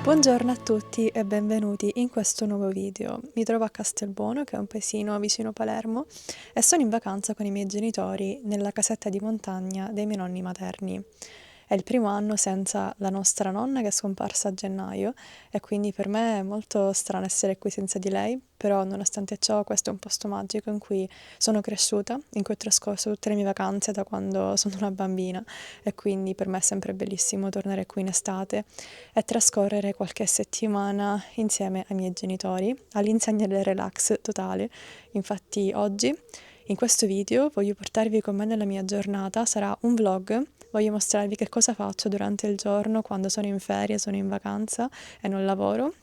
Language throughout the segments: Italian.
Buongiorno a tutti e benvenuti in questo nuovo video. Mi trovo a Castelbuono, che è un paesino vicino Palermo, e sono in vacanza con i miei genitori nella casetta di montagna dei miei nonni materni. È il primo anno senza la nostra nonna, che è scomparsa a gennaio, e quindi per me è molto strano essere qui senza di lei, però nonostante ciò questo è un posto magico in cui sono cresciuta, in cui ho trascorso tutte le mie vacanze da quando sono una bambina, e quindi per me è sempre bellissimo tornare qui in estate e trascorrere qualche settimana insieme ai miei genitori all'insegna del relax totale. Infatti oggi, in questo video, voglio portarvi con me nella mia giornata. Sarà un vlog, voglio mostrarvi che cosa faccio durante il giorno quando sono in ferie, sono in vacanza e non lavoro.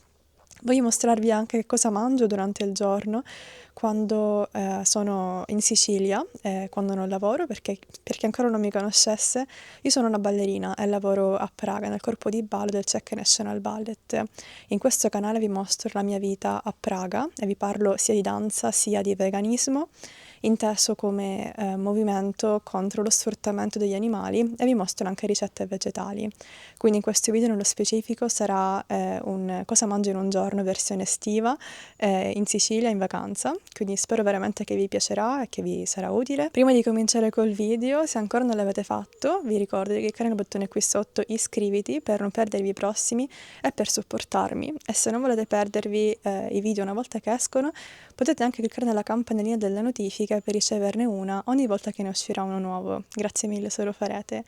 Voglio mostrarvi anche che cosa mangio durante il giorno quando sono in Sicilia, quando non lavoro, perché per chi ancora non mi conoscesse, io sono una ballerina e lavoro a Praga nel corpo di ballo del Czech National Ballet. In questo canale vi mostro la mia vita a Praga e vi parlo sia di danza sia di veganismo, inteso come movimento contro lo sfruttamento degli animali, e vi mostro anche ricette vegetali. Quindi in questo video nello specifico sarà un cosa mangio in un giorno versione estiva in Sicilia in vacanza, quindi spero veramente che vi piacerà e che vi sarà utile. Prima di cominciare col video, se ancora non l'avete fatto, vi ricordo di cliccare il bottone qui sotto iscriviti per non perdervi i prossimi e per supportarmi, e se non volete perdervi i video una volta che escono, potete anche cliccare nella campanellina delle notifiche per riceverne una ogni volta che ne uscirà uno nuovo. Grazie mille se lo farete.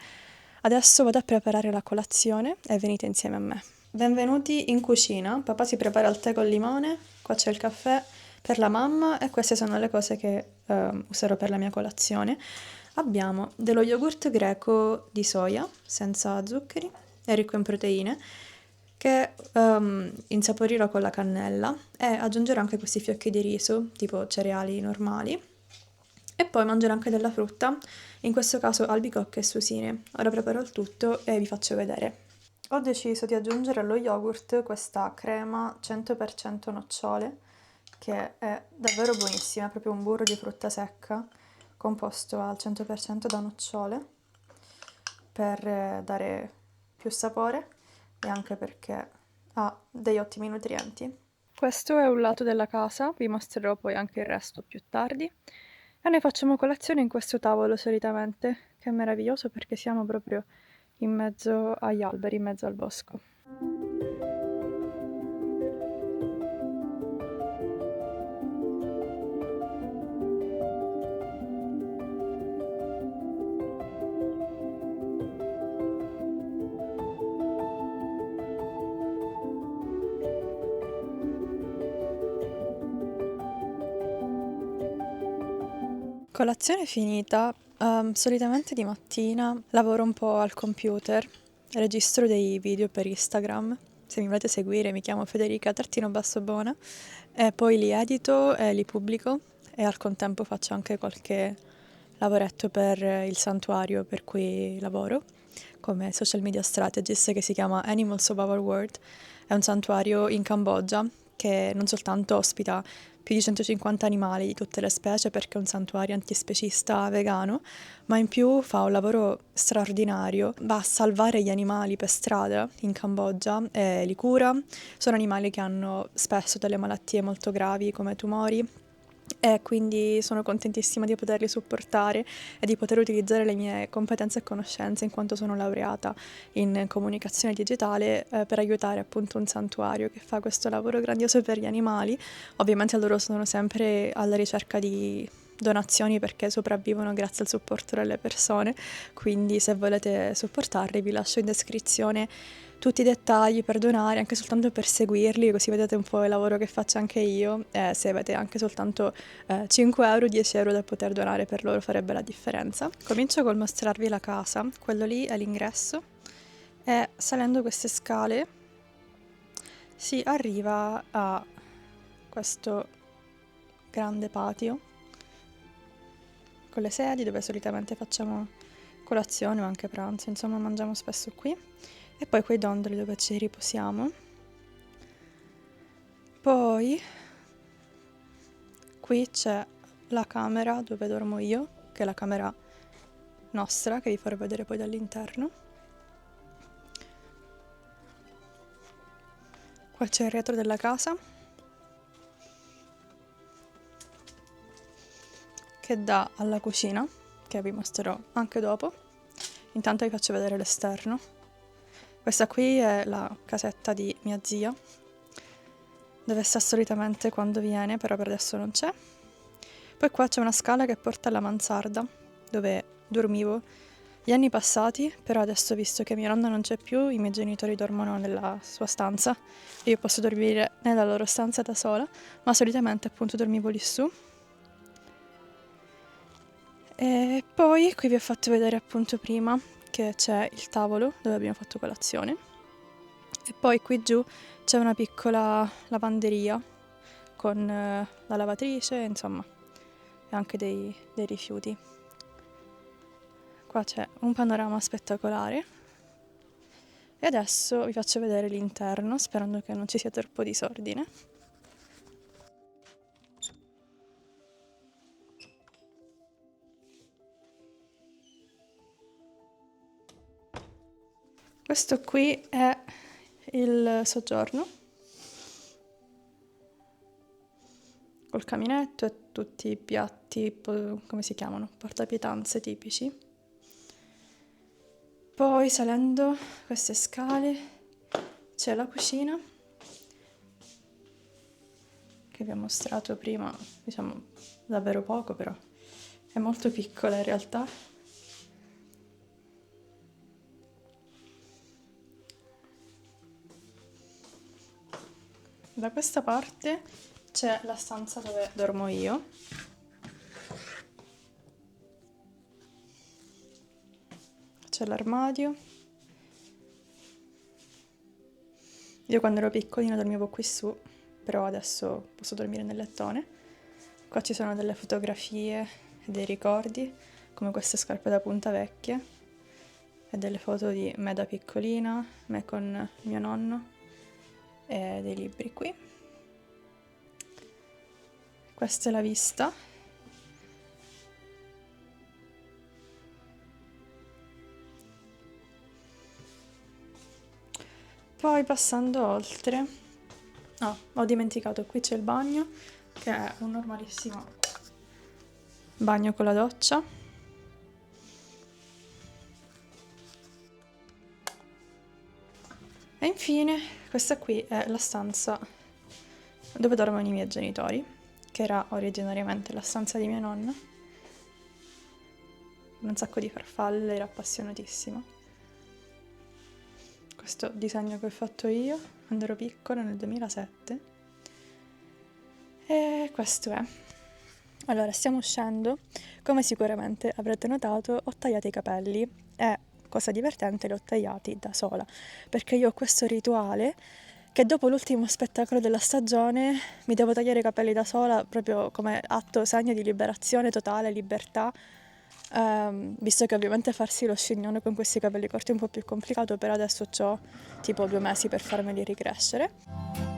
Adesso vado a preparare la colazione e venite insieme a me. Benvenuti in cucina. Papà si prepara il tè col limone, qua c'è il caffè per la mamma e queste sono le cose che userò per la mia colazione. Abbiamo dello yogurt greco di soia, senza zuccheri, è ricco in proteine, che insaporirò con la cannella, e aggiungerò anche questi fiocchi di riso, tipo cereali normali. E poi mangerò anche della frutta, in questo caso albicocche e susine. Ora preparo il tutto e vi faccio vedere. Ho deciso di aggiungere allo yogurt questa crema 100% nocciole, che è davvero buonissima, è proprio un burro di frutta secca composto al 100% da nocciole, per dare più sapore e anche perché ha degli ottimi nutrienti. Questo è un lato della casa, vi mostrerò poi anche il resto più tardi. E noi facciamo colazione in questo tavolo solitamente, che è meraviglioso perché siamo proprio in mezzo agli alberi, in mezzo al bosco. Colazione finita, solitamente di mattina lavoro un po' al computer, registro dei video per Instagram. Se mi volete seguire mi chiamo Federica_Bassobona, e poi li edito e li pubblico, e al contempo faccio anche qualche lavoretto per il santuario per cui lavoro come social media strategist, che si chiama Animals of Our World. È un santuario in Cambogia che non soltanto ospita più di 150 animali di tutte le specie, perché è un santuario antispecista vegano, ma in più fa un lavoro straordinario. Va a salvare gli animali per strada in Cambogia e li cura. Sono animali che hanno spesso delle malattie molto gravi come tumori, e quindi sono contentissima di poterli supportare e di poter utilizzare le mie competenze e conoscenze, in quanto sono laureata in comunicazione digitale, per aiutare appunto un santuario che fa questo lavoro grandioso per gli animali. Ovviamente loro sono sempre alla ricerca di donazioni perché sopravvivono grazie al supporto delle persone, quindi se volete supportarli vi lascio in descrizione tutti i dettagli per donare, anche soltanto per seguirli, così vedete un po' il lavoro che faccio anche io, e se avete anche soltanto 5 euro, 10 euro da poter donare per loro farebbe la differenza. Comincio col mostrarvi la casa, quello lì è l'ingresso, e salendo queste scale si arriva a questo grande patio con le sedie dove solitamente facciamo colazione o anche pranzo, insomma mangiamo spesso qui, e poi quei dondoli dove ci riposiamo. Poi qui c'è la camera dove dormo io, che è la camera nostra, che vi farò vedere poi dall'interno. Qua c'è il retro della casa che dà alla cucina, che vi mostrerò anche dopo. Intanto vi faccio vedere l'esterno. Questa qui è la casetta di mia zia, dove sta solitamente quando viene, però per adesso non c'è. Poi qua c'è una scala che porta alla mansarda, dove dormivo gli anni passati, però adesso, visto che mia nonna non c'è più, i miei genitori dormono nella sua stanza e io posso dormire nella loro stanza da sola, ma solitamente appunto dormivo lì su. E poi qui vi ho fatto vedere appunto prima che c'è il tavolo dove abbiamo fatto colazione e poi qui giù c'è una piccola lavanderia con la lavatrice, insomma, e anche dei rifiuti. Qua c'è un panorama spettacolare e adesso vi faccio vedere l'interno, sperando che non ci sia troppo disordine. Questo qui è il soggiorno, col caminetto e tutti i piatti, come si chiamano? Portapietanze tipici. Poi salendo queste scale c'è la cucina, che vi ho mostrato prima, diciamo davvero poco, però è molto piccola in realtà. Da questa parte c'è la stanza dove dormo io. C'è l'armadio. Io quando ero piccolina dormivo qui su, però adesso posso dormire nel lettone. Qua ci sono delle fotografie e dei ricordi, come queste scarpe da punta vecchie, e delle foto di me da piccolina, me con mio nonno, e dei libri qui. Questa è la vista. Poi passando oltre, ho dimenticato, qui c'è il bagno, che è un normalissimo bagno con la doccia. E infine questa qui è la stanza dove dormono i miei genitori, che era originariamente la stanza di mia nonna. Un sacco di farfalle, era appassionatissima. Questo disegno che ho fatto io quando ero piccola nel 2007. E questo è. Allora, stiamo uscendo. Come sicuramente avrete notato, ho tagliato i capelli e, cosa divertente, li ho tagliati da sola, perché io ho questo rituale che dopo l'ultimo spettacolo della stagione mi devo tagliare i capelli da sola, proprio come atto, segno di liberazione totale, libertà, visto che ovviamente farsi lo scignone con questi capelli corti è un po' più complicato, però adesso ho tipo 2 mesi per farmeli ricrescere.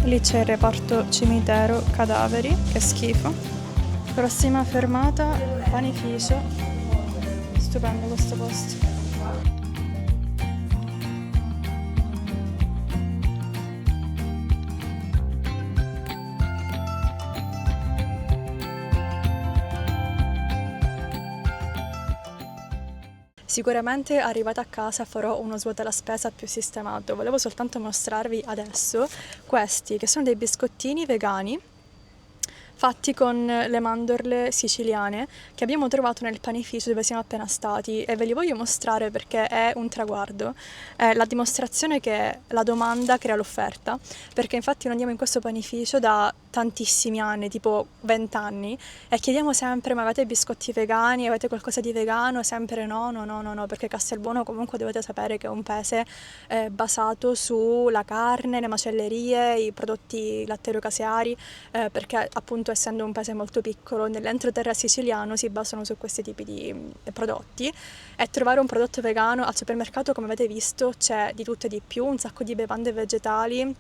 Lì c'è il reparto cimitero cadaveri, che schifo. Prossima fermata, panificio. Stupendo questo posto. Sicuramente arrivata a casa farò uno svuota la spesa più sistemato. Volevo soltanto mostrarvi adesso questi, che sono dei biscottini vegani fatti con le mandorle siciliane che abbiamo trovato nel panificio dove siamo appena stati, e ve li voglio mostrare perché è un traguardo, è la dimostrazione che la domanda crea l'offerta, perché infatti noi andiamo in questo panificio da tantissimi anni, tipo 20 anni, e chiediamo sempre: ma avete biscotti vegani, avete qualcosa di vegano? Sempre no, no, no, no, no, perché Castelbuono comunque dovete sapere che è un paese basato sulla carne, le macellerie, i prodotti lattiero-caseari, perché appunto essendo un paese molto piccolo, nell'entroterra siciliano si basano su questi tipi di prodotti, e trovare un prodotto vegano al supermercato, come avete visto, c'è di tutto e di più, un sacco di bevande vegetali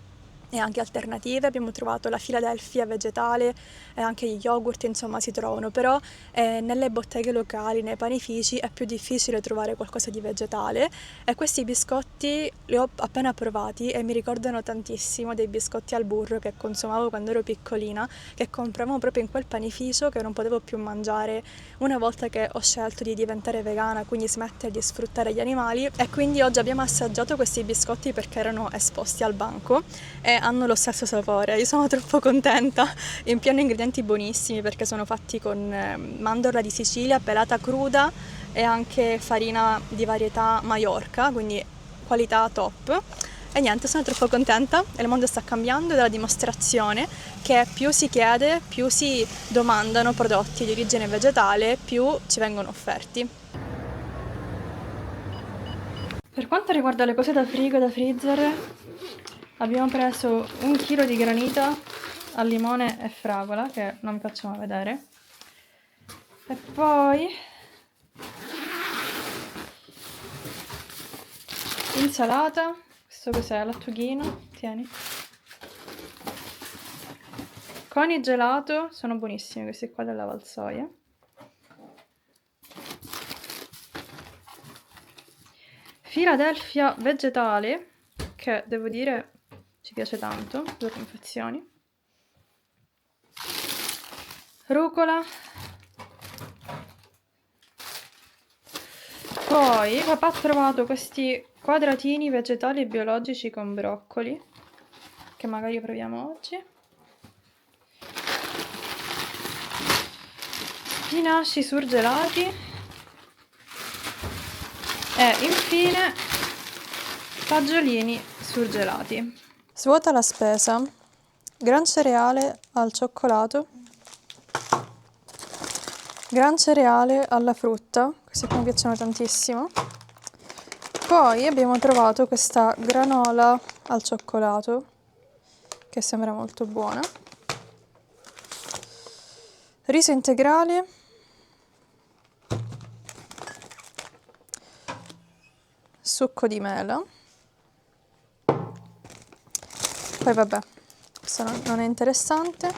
e anche alternative. Abbiamo trovato la Philadelphia vegetale e anche gli yogurt, insomma, si trovano, però nelle botteghe locali, nei panifici è più difficile trovare qualcosa di vegetale, e questi biscotti li ho appena provati e mi ricordano tantissimo dei biscotti al burro che consumavo quando ero piccolina, che compravamo proprio in quel panificio, che non potevo più mangiare una volta che ho scelto di diventare vegana, quindi smettere di sfruttare gli animali. E quindi oggi abbiamo assaggiato questi biscotti perché erano esposti al banco e hanno lo stesso sapore. Io sono troppo contenta. In più hanno ingredienti buonissimi perché sono fatti con mandorla di Sicilia pelata cruda e anche farina di varietà Maiorca, quindi qualità top. E niente, sono troppo contenta e il mondo sta cambiando, ed è la dimostrazione che più si chiede, più si domandano prodotti di origine vegetale, più ci vengono offerti. Per quanto riguarda le cose da frigo e da freezer, abbiamo preso 1 chilo di granita al limone e fragola, che non vi facciamo vedere. E poi insalata, questo cos'è? Lattughino, tieni. Coni gelato, sono buonissimi questi qua della Valsoia. Philadelphia vegetale, che devo dire ci piace tanto, 2 confezioni. Rucola. Poi papà ha trovato questi quadratini vegetali biologici con broccoli, che magari proviamo oggi. Spinaci surgelati. E infine fagiolini surgelati. Svuota la spesa. Gran cereale al cioccolato. Gran cereale alla frutta, questi qua mi piacciono tantissimo. Poi abbiamo trovato questa granola al cioccolato, che sembra molto buona. Riso integrale. Succo di mela. Poi vabbè, questo non è interessante.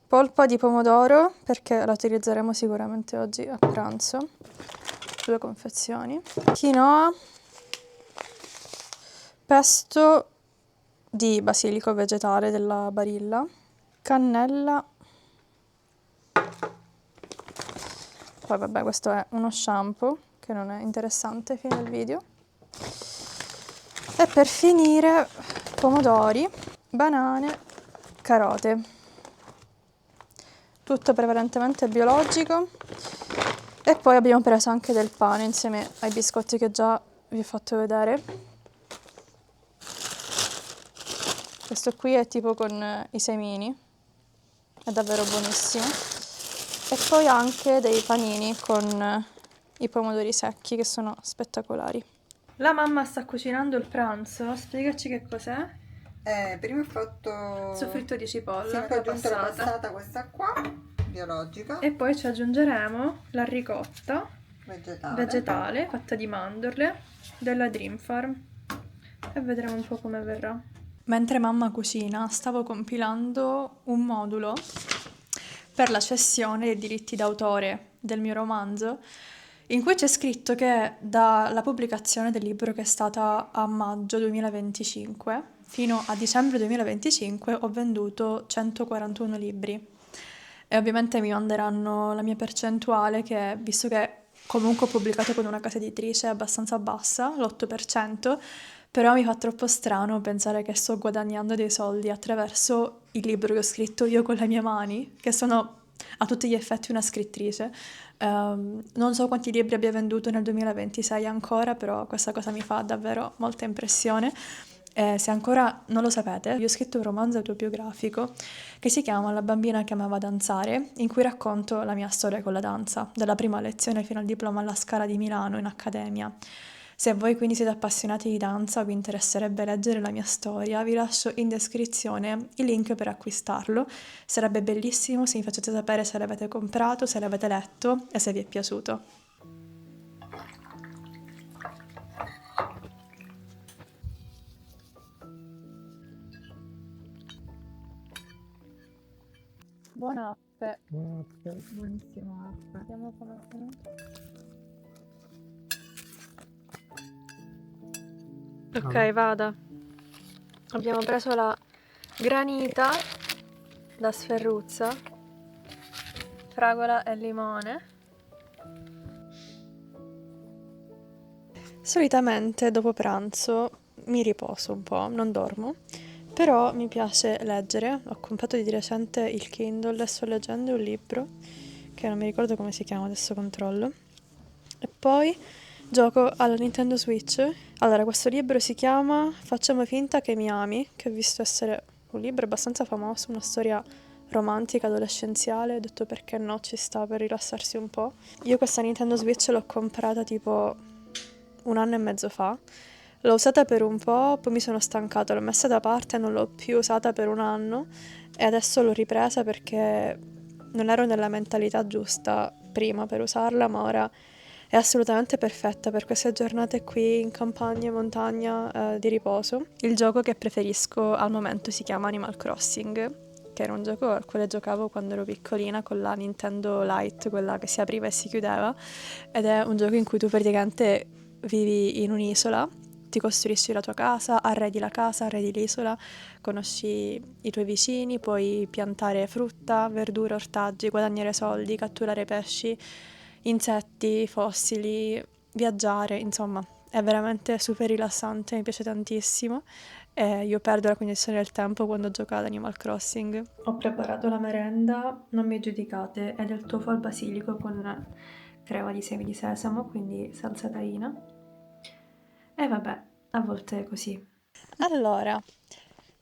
Polpa di pomodoro, perché la utilizzeremo sicuramente oggi a pranzo. 2 confezioni. Quinoa. Pesto di basilico vegetale della Barilla. Cannella. Poi vabbè, questo è uno shampoo, che non è interessante fino al video. E per finire pomodori, banane, carote. Tutto prevalentemente biologico. E poi abbiamo preso anche del pane insieme ai biscotti che già vi ho fatto vedere. Questo qui è tipo con i semini, è davvero buonissimo. E poi anche dei panini con i pomodori secchi, che sono spettacolari. La mamma sta cucinando il pranzo, spiegaci che cos'è. Prima ho fatto Soffritto di cipolla, sì, poi ho la aggiunto la passata. passata, questa qua, biologica, E poi ci aggiungeremo la ricotta vegetale. fatta di mandorle della Dream Farm, e vedremo un po' come verrà. Mentre mamma cucina, stavo compilando un modulo per la cessione dei diritti d'autore del mio romanzo, in cui c'è scritto che dalla pubblicazione del libro, che è stata a maggio 2025, fino a dicembre 2025 ho venduto 141 libri. E ovviamente mi manderanno la mia percentuale, che, visto che comunque ho pubblicato con una casa editrice, è abbastanza bassa, l'8%, però mi fa troppo strano pensare che sto guadagnando dei soldi attraverso il libro che ho scritto io con le mie mani, che sono a tutti gli effetti una scrittrice. Non so quanti libri abbia venduto nel 2026 ancora, però questa cosa mi fa davvero molta impressione. E se ancora non lo sapete, vi ho scritto un romanzo autobiografico che si chiama La bambina che amava danzare, in cui racconto la mia storia con la danza, dalla prima lezione fino al diploma alla Scala di Milano in accademia. Se voi quindi siete appassionati di danza o vi interesserebbe leggere la mia storia, vi lascio in descrizione il link per acquistarlo. Sarebbe bellissimo se mi facete sapere se l'avete comprato, se l'avete letto e se vi è piaciuto. Buona appe. Buonissima acqua. Vediamo come è venuto. Ok, vada. Abbiamo preso la granita, la sferruzza, fragola e limone. Solitamente dopo pranzo mi riposo un po', non dormo, però mi piace leggere. Ho comprato di recente il Kindle e sto leggendo un libro che non mi ricordo come si chiama, adesso controllo. E poi gioco alla Nintendo Switch. Allora, questo libro si chiama Facciamo finta che mi ami, che ho visto essere un libro abbastanza famoso, una storia romantica, adolescenziale, ho detto perché no, ci sta per rilassarsi un po'. Io questa Nintendo Switch l'ho comprata tipo 1 anno e mezzo fa. L'ho usata per un po', poi mi sono stancata, l'ho messa da parte, non l'ho più usata per 1 anno e adesso l'ho ripresa perché non ero nella mentalità giusta prima per usarla, ma ora è assolutamente perfetta per queste giornate qui in campagna, in montagna, di riposo. Il gioco che preferisco al momento si chiama Animal Crossing, che era un gioco al quale giocavo quando ero piccolina con la Nintendo Lite, quella che si apriva e si chiudeva, ed è un gioco in cui tu praticamente vivi in un'isola, ti costruisci la tua casa, arredi la casa, arredi l'isola, conosci i tuoi vicini, puoi piantare frutta, verdure, ortaggi, guadagnare soldi, catturare pesci, insetti, fossili, viaggiare, insomma, è veramente super rilassante, mi piace tantissimo e io perdo la cognizione del tempo quando gioco ad Animal Crossing. Ho preparato la merenda, non mi giudicate, è del tofu al basilico con crema di semi di sesamo, quindi salsa taina. E vabbè, a volte è così. Allora,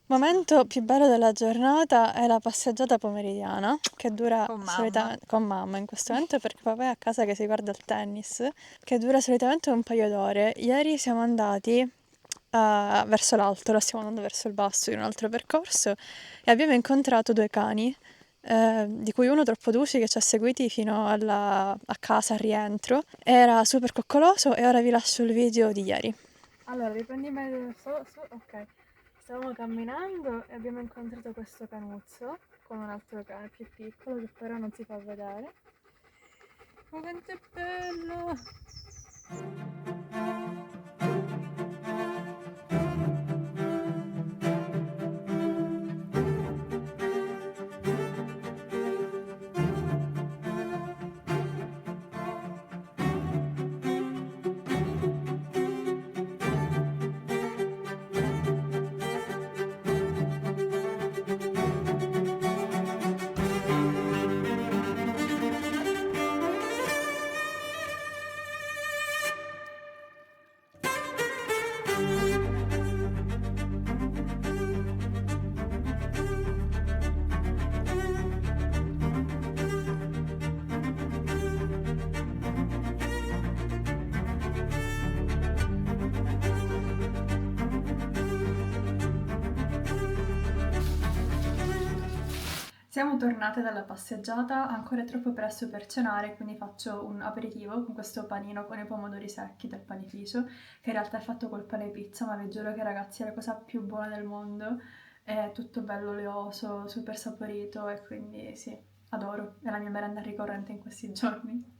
momento più bello della giornata è la passeggiata pomeridiana, che dura Con mamma. solitamente con mamma in questo momento perché papà è a casa che si guarda il tennis, che dura solitamente un paio d'ore. Ieri siamo andati verso l'alto, ora stiamo andando verso il basso in un altro percorso e abbiamo incontrato 2 cani, di cui uno troppo duci che ci ha seguiti fino a casa al rientro. Era super coccoloso e ora vi lascio il video di ieri. Allora, riprendi meglio ok. Stavamo camminando e abbiamo incontrato questo canuzzo con un altro cane più piccolo che però non si fa vedere. Ma quanto è bello! Siamo tornate dalla passeggiata, ancora è troppo presto per cenare, quindi faccio un aperitivo con questo panino con i pomodori secchi del panificio, che in realtà è fatto col pane pizza, ma vi giuro che ragazzi è la cosa più buona del mondo, è tutto bello oleoso, super saporito e quindi sì, adoro, è la mia merenda ricorrente in questi giorni.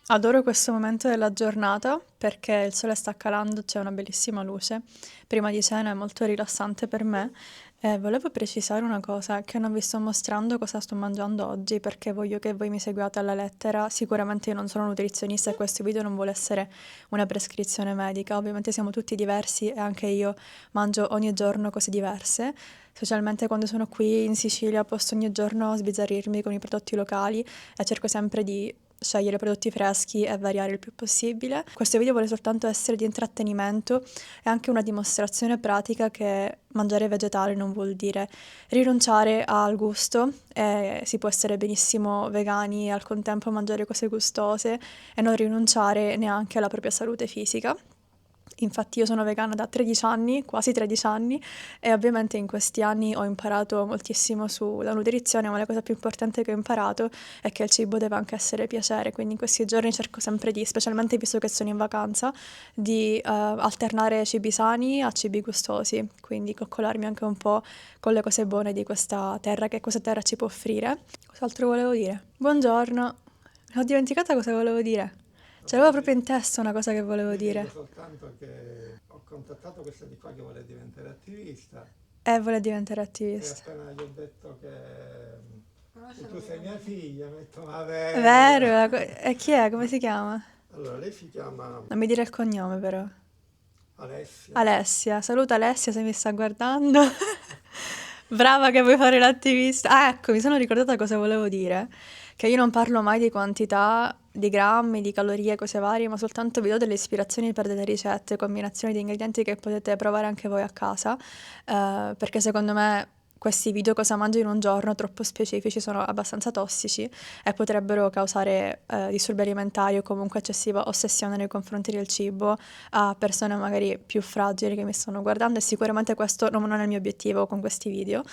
Adoro questo momento della giornata perché il sole sta calando, c'è una bellissima luce. Prima di cena è molto rilassante per me e volevo precisare una cosa, che non vi sto mostrando cosa sto mangiando oggi perché voglio che voi mi seguiate alla lettera. Sicuramente io non sono nutrizionista e questo video non vuole essere una prescrizione medica, ovviamente siamo tutti diversi e anche io mangio ogni giorno cose diverse. Specialmente quando sono qui in Sicilia posso ogni giorno sbizzarrirmi con i prodotti locali e cerco sempre di scegliere prodotti freschi e variare il più possibile. Questo video vuole soltanto essere di intrattenimento e anche una dimostrazione pratica che mangiare vegetale non vuol dire rinunciare al gusto, e si può essere benissimo vegani e al contempo mangiare cose gustose e non rinunciare neanche alla propria salute fisica. Infatti io sono vegana da 13 anni, quasi 13 anni, e ovviamente in questi anni ho imparato moltissimo sulla nutrizione, ma la cosa più importante che ho imparato è che il cibo deve anche essere piacere, quindi in questi giorni cerco sempre di, specialmente visto che sono in vacanza, di alternare cibi sani a cibi gustosi, quindi coccolarmi anche un po' con le cose buone di questa terra, che questa terra ci può offrire. Cos'altro volevo dire? Buongiorno, ho dimenticato cosa volevo dire. Ce l'avevo proprio in testa una cosa che volevo Ti dico dire. soltanto che ho contattato questa di qua che vuole diventare attivista Vuole diventare e attivista. appena gli ho detto che Conosce tu la sei mia verità. figlia, mi ha detto ma Vero, vero. e chi è? Come si chiama? Allora, lei si chiama Non mi dire il cognome però. Alessia. Alessia, saluta Alessia se mi sta guardando. Brava che vuoi fare l'attivista. Ah, ecco, mi sono ricordata cosa volevo dire. Che io non parlo mai di quantità, di grammi, di calorie, cose varie, ma soltanto vi do delle ispirazioni per delle ricette, combinazioni di ingredienti che potete provare anche voi a casa, perché secondo me questi video cosa mangio in un giorno troppo specifici sono abbastanza tossici e potrebbero causare disturbi alimentari o comunque eccessiva ossessione nei confronti del cibo a persone magari più fragili che mi stanno guardando, e sicuramente questo non è il mio obiettivo con questi video.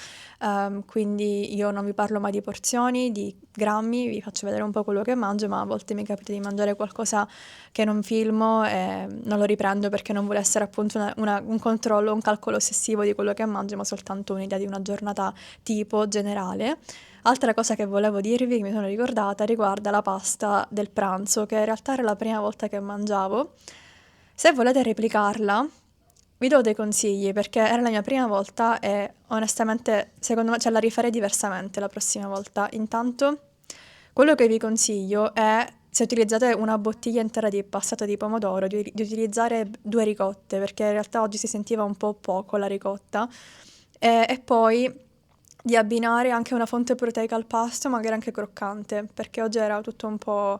Quindi io non vi parlo mai di porzioni, di grammi, vi faccio vedere un po' quello che mangio, ma a volte mi capita di mangiare qualcosa che non filmo e non lo riprendo perché non vuole essere appunto un controllo, un calcolo ossessivo di quello che mangio, ma soltanto un'idea di una giornata tipo generale. Altra cosa che volevo dirvi, che mi sono ricordata, riguarda la pasta del pranzo, che in realtà era la prima volta che mangiavo. Se volete replicarla, vi do dei consigli perché era la mia prima volta e onestamente secondo me la rifarei diversamente la prossima volta. Intanto, quello che vi consiglio è, se utilizzate una bottiglia intera di passata di pomodoro, di utilizzare 2 ricotte, perché in realtà oggi si sentiva un po' poco la ricotta, e poi di abbinare anche una fonte proteica al pasto, magari anche croccante, perché oggi era tutto un po'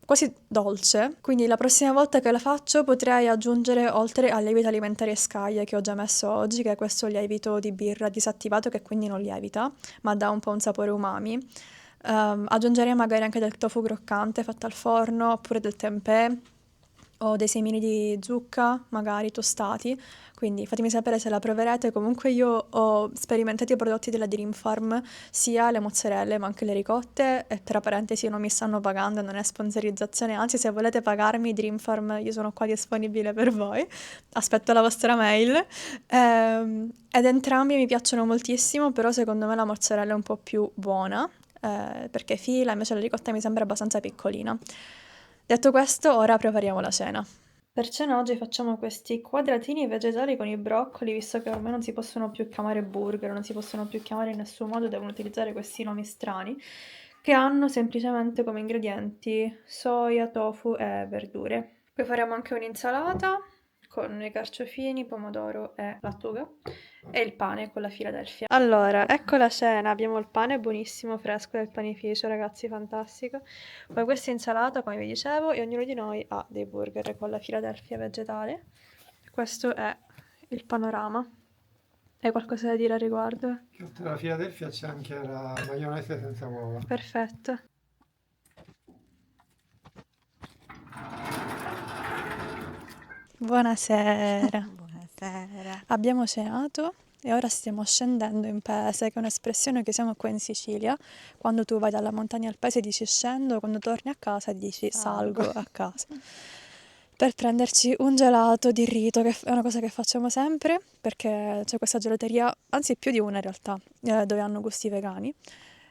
quasi dolce. Quindi la prossima volta che la faccio potrei aggiungere, oltre al lievito alimentare Scaglia che ho già messo oggi, che è questo lievito di birra disattivato che quindi non lievita, ma dà un po' un sapore umami. Aggiungerei magari anche del tofu croccante fatto al forno, oppure del tempeh o dei semini di zucca, magari tostati, quindi fatemi sapere se la proverete. Comunque io ho sperimentato i prodotti della Dream Farm, sia le mozzarelle ma anche le ricotte, e tra parentesi non mi stanno pagando, non è sponsorizzazione, anzi se volete pagarmi Dream Farm io sono qua disponibile per voi, aspetto la vostra mail. Ed entrambi mi piacciono moltissimo, però secondo me la mozzarella è un po' più buona, perché fila, invece la ricotta mi sembra abbastanza piccolina. Detto questo, ora prepariamo la cena. Per cena oggi facciamo questi quadratini vegetali con i broccoli, visto che ormai non si possono più chiamare burger, non si possono più chiamare in nessun modo, devono utilizzare questi nomi strani, che hanno semplicemente come ingredienti soia, tofu e verdure. Poi faremo anche un'insalata con i carciofini, pomodoro e lattuga e il pane con la Philadelphia. Allora, ecco la cena, abbiamo il pane buonissimo, fresco del panificio, ragazzi, fantastico. Poi questa insalata, come vi dicevo, e ognuno di noi ha dei burger con la Philadelphia vegetale. Questo è il panorama. Hai qualcosa da dire al riguardo? Che oltre alla Philadelphia c'è anche la maionese senza uova. Perfetto. Buonasera. Buonasera. Abbiamo cenato e ora stiamo scendendo in paese, che è un'espressione che usiamo qua in Sicilia. Quando tu vai dalla montagna al paese dici scendo, quando torni a casa dici salgo a casa. Per prenderci un gelato di rito, che è una cosa che facciamo sempre, perché c'è questa gelateria, anzi più di una in realtà, dove hanno gusti vegani.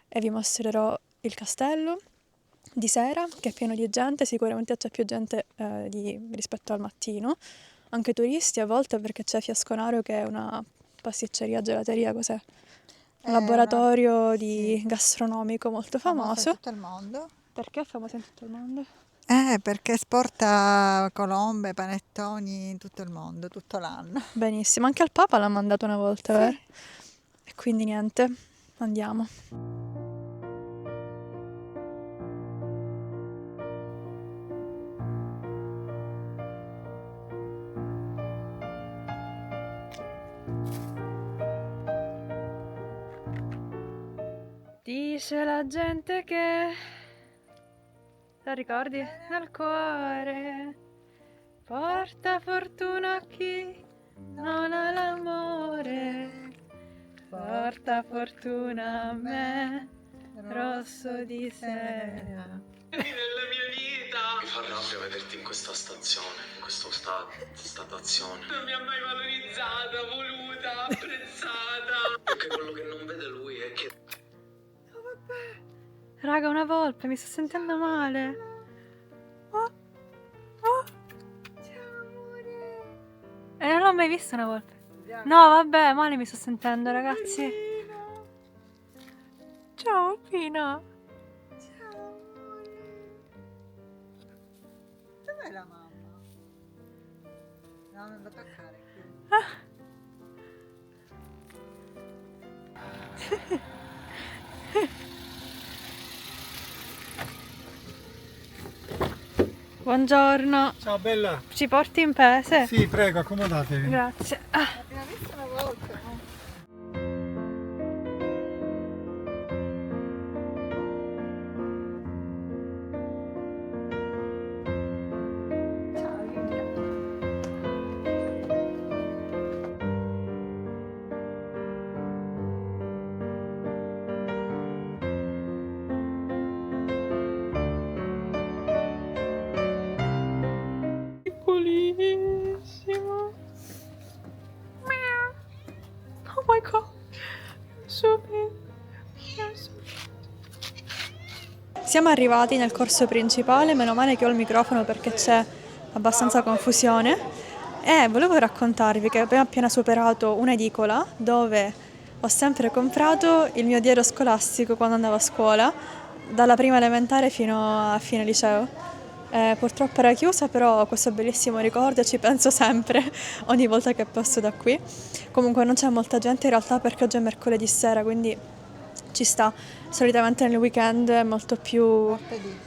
E vi mostrerò il castello di sera, che è pieno di gente, sicuramente c'è più gente rispetto al mattino, anche turisti a volte, perché c'è Fiasconaro che è una pasticceria, gelateria, cos'è? Un È una... laboratorio Sì, gastronomico molto famosa in famoso. tutto il mondo. Perché è famoso in tutto il mondo? Perché esporta colombe, panettoni in tutto il mondo, tutto l'anno. Benissimo, anche al Papa l'ha mandato una volta, Sì. vero? E quindi niente, andiamo. Dice la gente che... Lo ricordi? Nel cuore porta fortuna a chi non ha l'amore, porta fortuna a me, rosso di sera. Nella mia vita mi fa rabbia vederti in questa stazione, in questa statazione. Non mi ha mai valorizzata, voluta, apprezzata. Perché quello che non vede lui è che... Oh, vabbè. Raga, una volpe, mi sto sentendo male. Oh. Ciao amore. E non l'ho mai vista una volpe. No, vabbè, male mi sto sentendo, ragazzi. Ciao Pina. Ciao amore. Dov'è la mamma? No, non da toccare qui. Buongiorno. Ciao bella. Ci porti in pese? Sì, prego, accomodatevi. Grazie. L'abbiamo vista una volta, no? Ciao Giulia. Piccolissimo. Oh my god. Super. Siamo arrivati nel corso principale, meno male che ho il microfono perché c'è abbastanza confusione e volevo raccontarvi che abbiamo appena superato un'edicola dove ho sempre comprato il mio diario scolastico quando andavo a scuola, dalla prima elementare fino a fine liceo. Purtroppo era chiusa, però ho questo bellissimo ricordo e ci penso sempre ogni volta che passo da qui. Comunque non c'è molta gente in realtà perché oggi è mercoledì sera, quindi ci sta. Solitamente nel weekend è molto più... Martedì.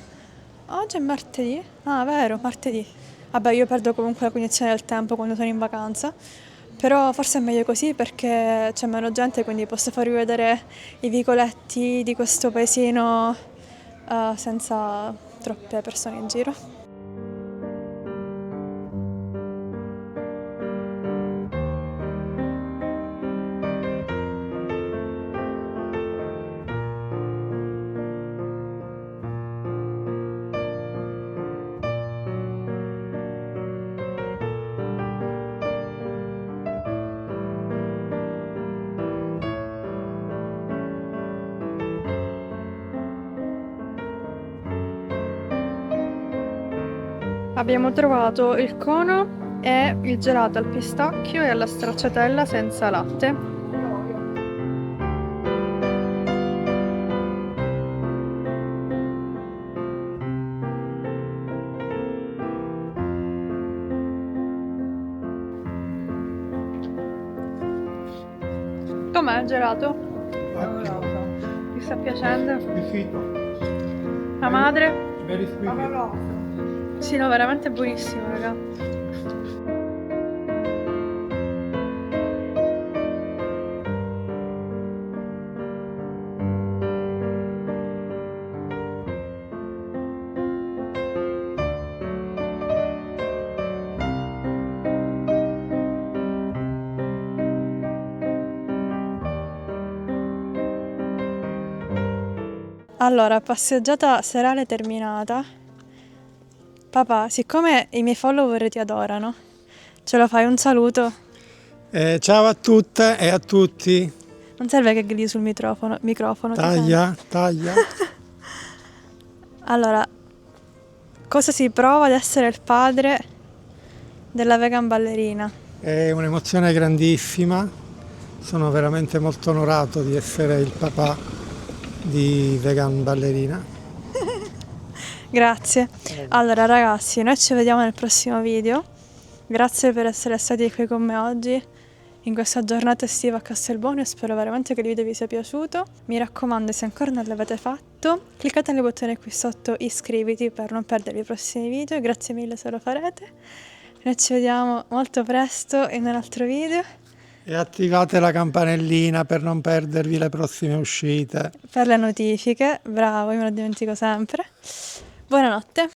Oggi è martedì? Ah, vero, martedì. Vabbè, io perdo comunque la cognizione del tempo quando sono in vacanza, però forse è meglio così perché c'è meno gente, quindi posso farvi vedere i vicoletti di questo paesino senza troppe persone in giro. Abbiamo trovato il cono e il gelato al pistacchio e alla stracciatella senza latte. Com'è il gelato? Ottimo. Ti sta piacendo? Squisito. La madre? Very squisito. Sì, no, veramente buonissimo, raga. Allora, passeggiata serale terminata. Papà, siccome i miei follower ti adorano, ce lo fai un saluto? Ciao a tutte e a tutti. Non serve che gridi sul microfono. Ti Taglia, taglia. Allora, cosa si prova ad essere il padre della vegan ballerina? È un'emozione grandissima. Sono veramente molto onorato di essere il papà di vegan ballerina. Grazie. Allora ragazzi, noi ci vediamo nel prossimo video. Grazie per essere stati qui con me oggi in questa giornata estiva a Castelbuono. Spero veramente che il video vi sia piaciuto. Mi raccomando, se ancora non l'avete fatto, cliccate nel bottone qui sotto iscriviti per non perdere i prossimi video e grazie mille se lo farete. Noi ci vediamo molto presto in un altro video. E attivate la campanellina per non perdervi le prossime uscite. Per le notifiche, bravo, io me lo dimentico sempre. Buonanotte.